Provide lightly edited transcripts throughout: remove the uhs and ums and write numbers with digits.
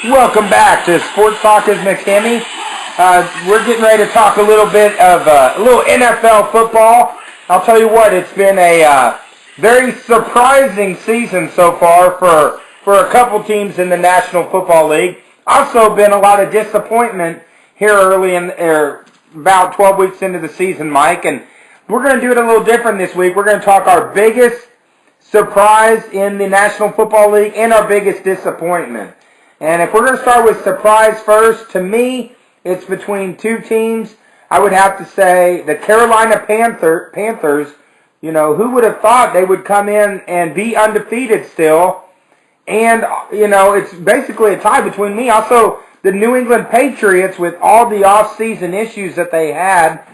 Welcome back to Sports Talk with McKinney. We're getting ready to talk a little bit of a little NFL football. I'll tell you what, it's been a very surprising season so far for a couple teams in the National Football League. Also been a lot of disappointment here early in about 12 weeks into the season, Mike. And we're going to do it a little different this week. We're going to talk our biggest surprise in the National Football League and our biggest disappointment. And if we're going to start with surprise first, to me, it's between two teams. I would have to say the Carolina Panthers. You know, who would have thought they would come in and be undefeated still? And, you know, it's basically a tie between me. Also, the New England Patriots, with all the off-season issues that they had,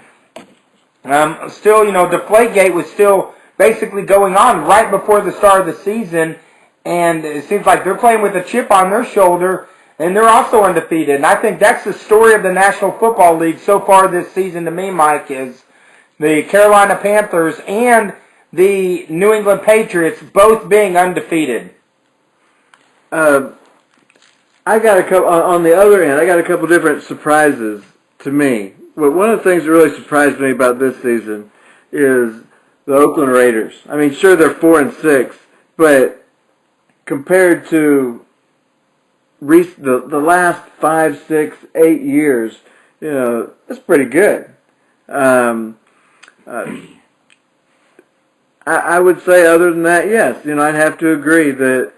still, you know, Deflategate was still basically going on right before the start of the season. And it seems like they're playing with a chip on their shoulder, and they're also undefeated. And I think that's the story of the National Football League so far this season to me, Mike, is the Carolina Panthers and the New England Patriots both being undefeated. I got a couple, on the other end, I got a couple different surprises to me. But one of the things that really surprised me about this season is the Oakland Raiders. I mean, sure, they're 4-6, but compared to the last 5, 6, 8 years, you know, that's pretty good. I would say other than that, yes. You know, I'd have to agree that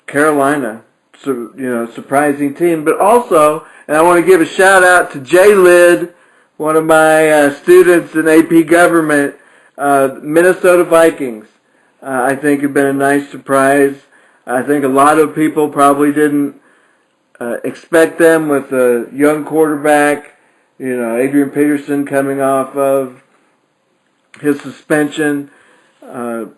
Carolina, you know, surprising team. But also, and I want to give a shout out to Jay Lid, one of my students in AP Government, Minnesota Vikings. I think have been a nice surprise. I think a lot of people probably didn't expect them with a young quarterback, you know, Adrian Peterson coming off of his suspension, you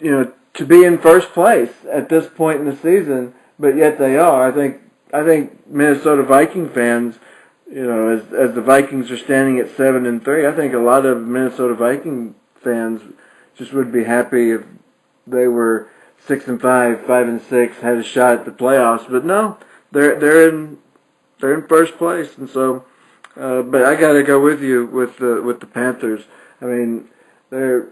know, to be in first place at this point in the season, but yet they are. I think Minnesota Viking fans, you know, as the Vikings are standing at 7-3, I think a lot of Minnesota Viking fans just would be happy if they were 6-5, 5-6, had a shot at the playoffs. But no, they're in first place, and so. But I got to go with you with the Panthers. I mean, they're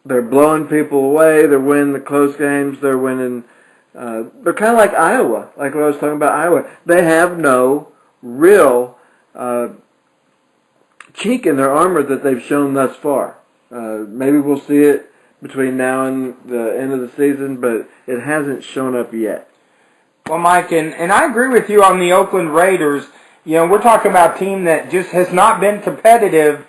blowing people away. They're winning the close games. They're winning. They're kind of like Iowa, like what I was talking about Iowa. They have no real chink in their armor that they've shown thus far. Maybe we'll see it between now and the end of the season, but it hasn't shown up yet. Well, Mike, and I agree with you on the Oakland Raiders. You know, we're talking about a team that just has not been competitive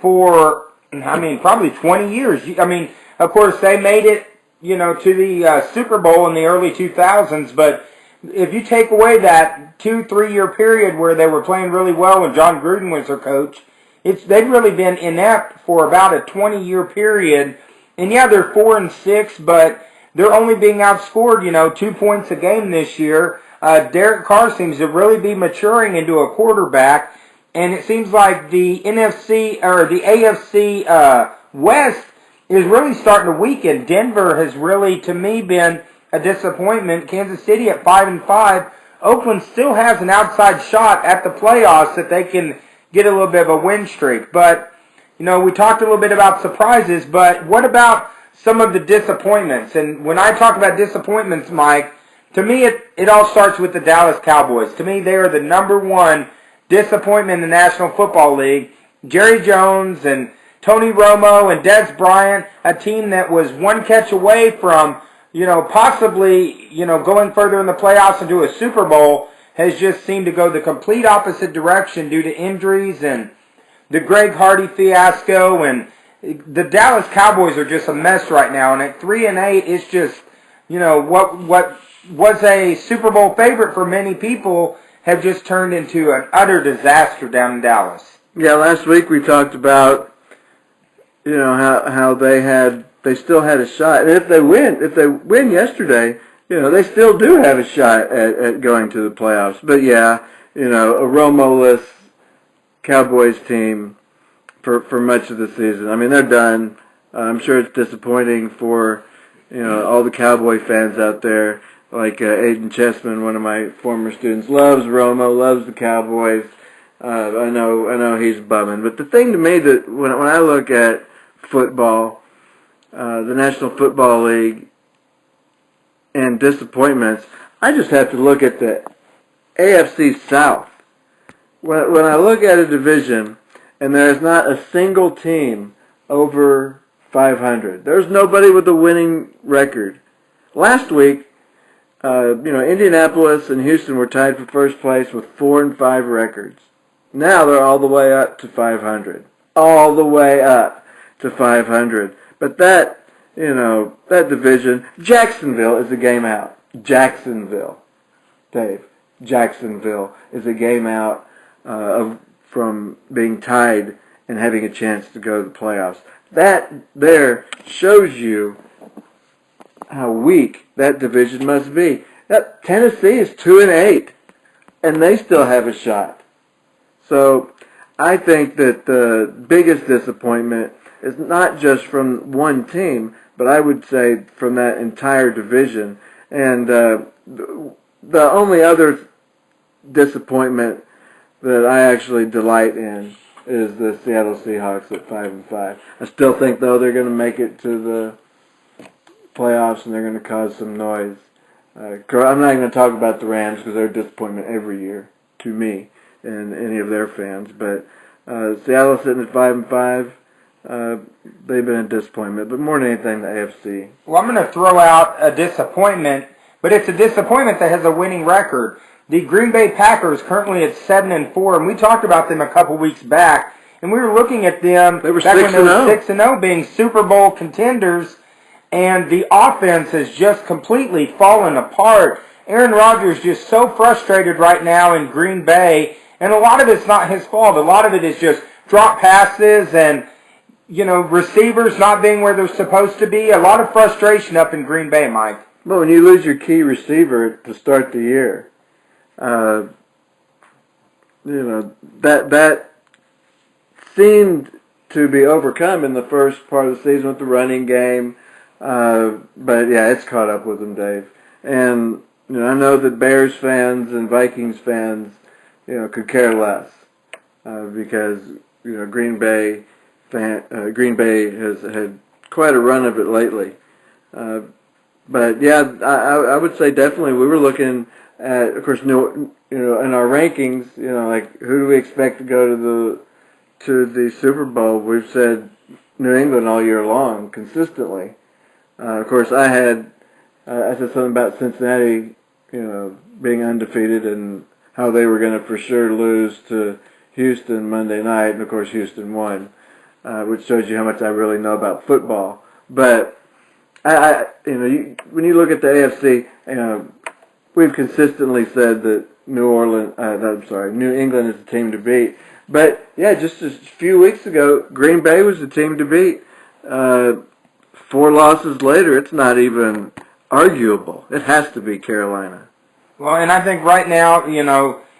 for, I mean, probably 20 years. I mean, of course, they made it, you know, to the Super Bowl in the early 2000s, but if you take away that 2-3 year period where they were playing really well when John Gruden was their coach, they've really been inept for about a 20-year period. And yeah, they're 4-6, but they're only being outscored, you know, 2 points a game this year. Derek Carr seems to really be maturing into a quarterback, and it seems like the NFC or the AFC West is really starting to weaken. Denver has really, to me, been a disappointment. Kansas City at 5-5. Oakland still has an outside shot at the playoffs that they can get a little bit of a win streak. But, you know, we talked a little bit about surprises, but what about some of the disappointments? And when I talk about disappointments, Mike, to me it all starts with the Dallas Cowboys. To me, they are the number one disappointment in the National Football League. Jerry Jones and Tony Romo and Des Bryant, a team that was one catch away from, you know, possibly, you know, going further in the playoffs into a Super Bowl, has just seemed to go the complete opposite direction due to injuries and the Greg Hardy fiasco. And the Dallas Cowboys are just a mess right now. And at 3-8, it's just, you know, what was a Super Bowl favorite for many people have just turned into an utter disaster down in Dallas. Yeah, last week we talked about, you know, how they still had a shot. And if they win yesterday, you know, they still do have a shot at going to the playoffs. But yeah, you know, a Romo-less Cowboys team for much of the season. I mean, they're done. I'm sure it's disappointing for, you know, all the Cowboy fans out there like Aiden Chessman, one of my former students, loves Romo, loves the Cowboys. I know he's bumming. But the thing to me that when I look at football, the National Football League, and disappointments, I just have to look at the AFC South. When I look at a division and there's not a single team over 500, there's nobody with a winning record. Last week, Indianapolis and Houston were tied for first place with 4-5 records. Now they're all the way up to 500. All the way up to 500. But that division, Jacksonville is a game out. Jacksonville, Dave. Jacksonville is a game out from being tied and having a chance to go to the playoffs. That there shows you how weak that division must be. That Tennessee is 2-8, and they still have a shot. So I think that the biggest disappointment is not just from one team, but I would say from that entire division. And the only other disappointment that I actually delight in is the Seattle Seahawks at 5-5. I still think, though, they're going to make it to the playoffs and they're going to cause some noise. I'm not even going to talk about the Rams because they're a disappointment every year to me and any of their fans. But Seattle sitting at 5-5. They've been a disappointment, but more than anything, the AFC. Well, I'm going to throw out a disappointment, but it's a disappointment that has a winning record. The Green Bay Packers currently at 7-4, and we talked about them a couple weeks back, and we were looking at them. They were back 6-0. when they were 6-0, being Super Bowl contenders, and the offense has just completely fallen apart. Aaron Rodgers just so frustrated right now in Green Bay, and a lot of it's not his fault. A lot of it is just drop passes and receivers not being where they're supposed to be. A lot of frustration up in Green Bay, Mike. Well, when you lose your key receiver to start the year, that seemed to be overcome in the first part of the season with the running game. But yeah, it's caught up with them, Dave. And I know that Bears fans and Vikings fans, could care less because Green Bay has had quite a run of it lately. But yeah, I would say definitely we were looking at, of course, in our rankings, like who do we expect to go to the Super Bowl? We've said New England all year long, consistently. Of course, I said something about Cincinnati, being undefeated and how they were going to for sure lose to Houston Monday night, and of course Houston won, which shows you how much I really know about football. But when you look at the AFC, we've consistently said that New England is the team to beat. But yeah, just a few weeks ago, Green Bay was the team to beat. 4 losses later, it's not even arguable. It has to be Carolina. Well, and I think right now,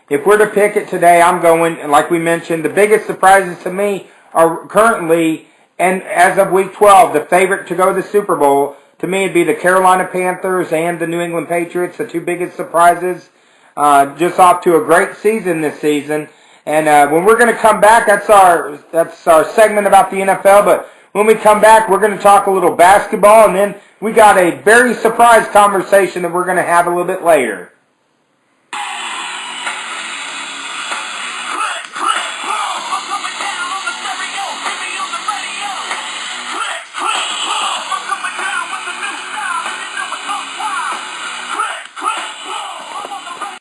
if we're to pick it today, I'm going, like we mentioned, the biggest surprises to me are currently, and as of Week 12, the favorite to go to the Super Bowl, to me, it'd be the Carolina Panthers and the New England Patriots, the two biggest surprises. Just off to a great season this season. And when we're going to come back, that's our segment about the NFL, but when we come back, we're going to talk a little basketball, and then we got a very surprise conversation that we're going to have a little bit later.